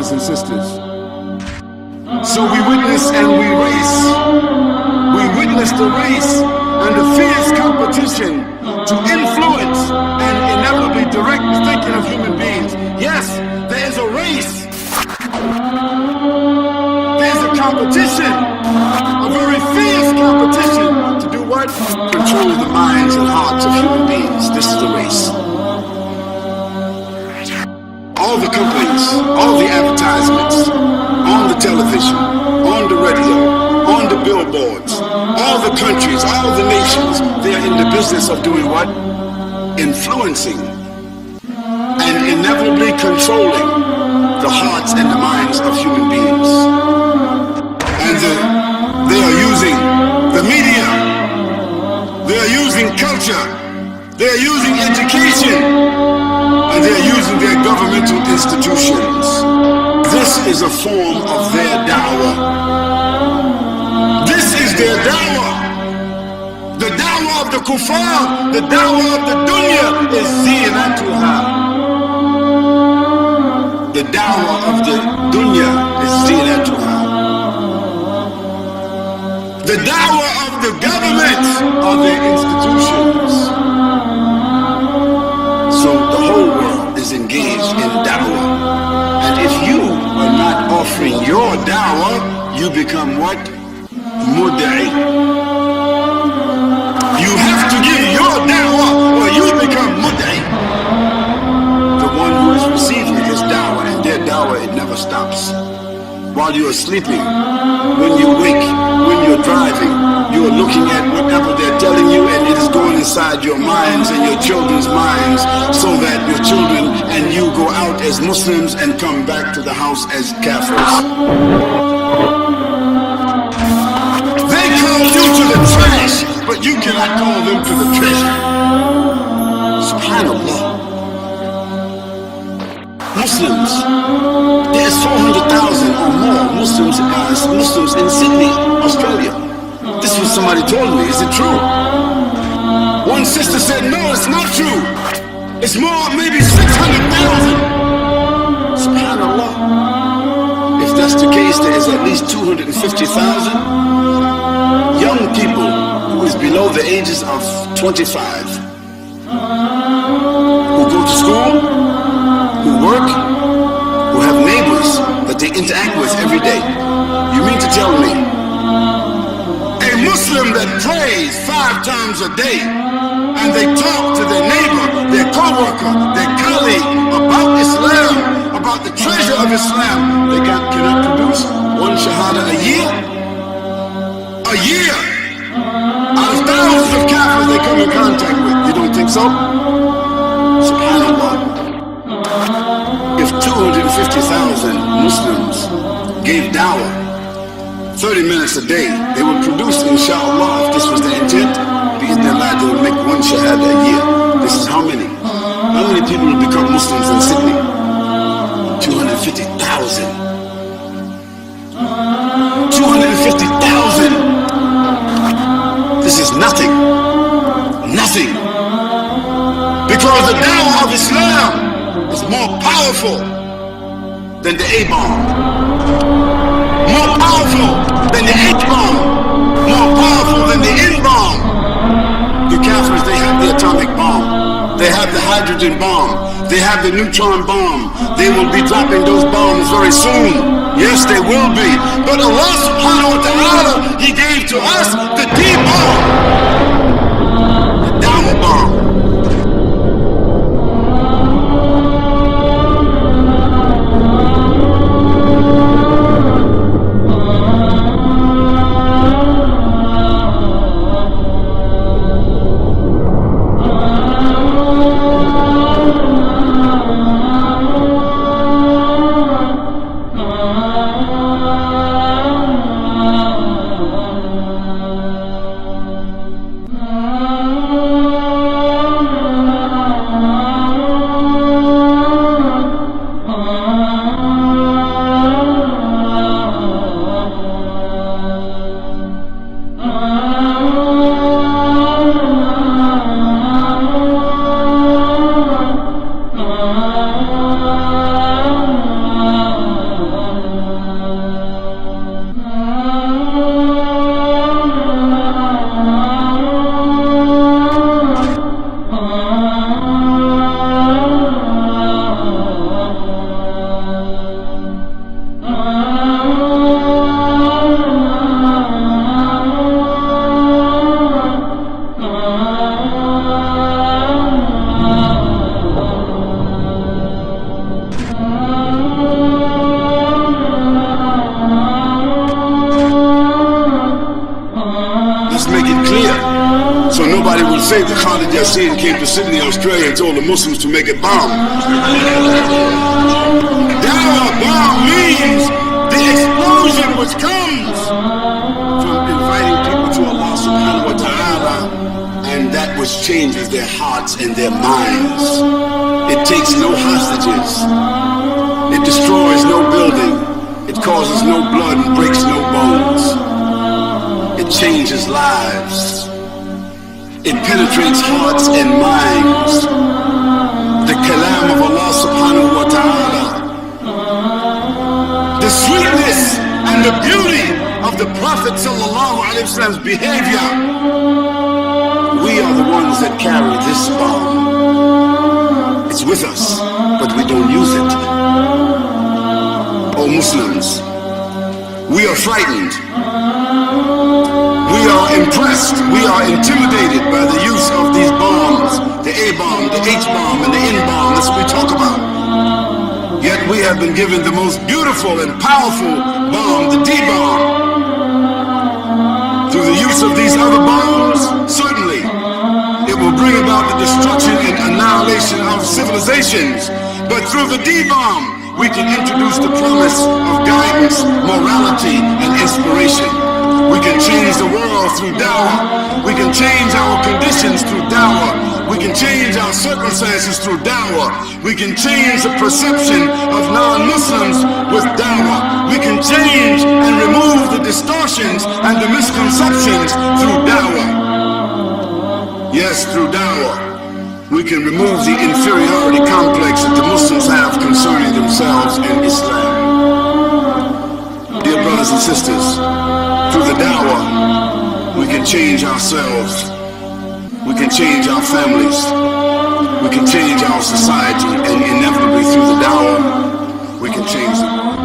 brothers and sisters. So we witness and we race. We witness the race and the fierce competition to influence and inevitably direct the thinking of human beings. Yes, there is a race. There's a competition, a very fierce competition to do what? Control the minds and hearts of human beings. This is the race. All the companies, all the advertisements, on the television, on the radio, on the billboards, all the countries, all the nations, they are in the business of doing what? Influencing and inevitably controlling the hearts and the minds of human beings. And they are using the media, they are using culture, they are using education, and they are using their governmental institutions. This is a form of their dawah. This is their dawah. The dawah of the kuffar, the dawah of the dunya is zinatuha. The dawah of the dunya is zinatuha. The dawah of the government are their institutions. So the whole world is engaged in dawah. And if you are not offering your dawah, you become what? Mud'i. You have to give your dawah or you become mud'i. The one who is receiving his dawah, and their dawah, it never stops. While you are sleeping, when you wake, when you're driving, you are looking at whatever they're telling you, and it is going inside your minds and your children's minds, so that your children and you go out as Muslims and come back to the house as kafirs. They call you to the trash, but you cannot call them to the treasure. Subhanallah. Muslims, there's 400,000 or more Muslims in Sydney, Australia. This is what somebody told me. Is it true? One sister said, no, it's not true. It's more, maybe 600,000. Subhanallah. If that's the case, there is at least 250,000 young people who is below the ages of 25 who go to school, who work, who have neighbors that they interact with every day. You mean to tell me a Muslim that prays 5 times a day and they talk to their neighbor, their co-worker, their colleague about Islam, about the treasure of Islam, they cannot produce 1 shahada a year? A year! Out of thousands of kafirs they come in contact with. You don't think so? Subhanallah. If 250,000 Muslims gave dawah 30 minutes a day, they would produce, inshallah, if this was the intent, bi'idhnillah, they would make 1 shahada a year. This is how many? How many people will become Muslims in Sydney? 250,000. 250,000. This is nothing. Nothing. Because the dawah of Islam is more powerful than the A-bomb, more powerful than the H-bomb, more powerful than the N-bomb. The Kafirs, they have the atomic bomb, they have the hydrogen bomb, they have the neutron bomb. They will be dropping those bombs very soon. Yes, they will be. But Allah subhanahu wa ta'ala, He gave to us the D-bomb, the dawah bomb. So nobody will say that Khalid Yasin came to Sydney, Australia and told the Muslims to make a bomb. Dawah, bomb means the explosion which comes from inviting people to Allah subhanahu wa ta'ala, and that which changes their hearts and their minds. It takes no hostages. It destroys no building. It causes no blood and breaks no bones. It changes lives. It penetrates hearts and minds. The kalam of Allah subhanahu wa ta'ala, the sweetness and the beauty of the Prophet sallallahu alaihi wasallam's behavior. We are the ones that carry this bomb. It's with us, but we don't use it. Oh Muslims, we are frightened. We are impressed, we are intimidated by the use of these bombs, the A-bomb, the H-bomb, and the N-bomb. That's what we talk about. Yet we have been given the most beautiful and powerful bomb, the D-bomb. Through the use of these other bombs, certainly, it will bring about the destruction and annihilation of civilizations. But through the D-bomb, we can introduce the promise of guidance, morality, and inspiration. We can change the world through dawah. We can change our conditions through dawah. We can change our circumstances through dawah. We can change the perception of non-Muslims with dawah. We can change and remove the distortions and the misconceptions through dawah. Yes, through dawah. We can remove the inferiority complex that the Muslims have concerning themselves and Islam. Dear brothers and sisters, through the dawah, we can change ourselves, we can change our families, we can change our society, and inevitably through the dawah, we can change the world.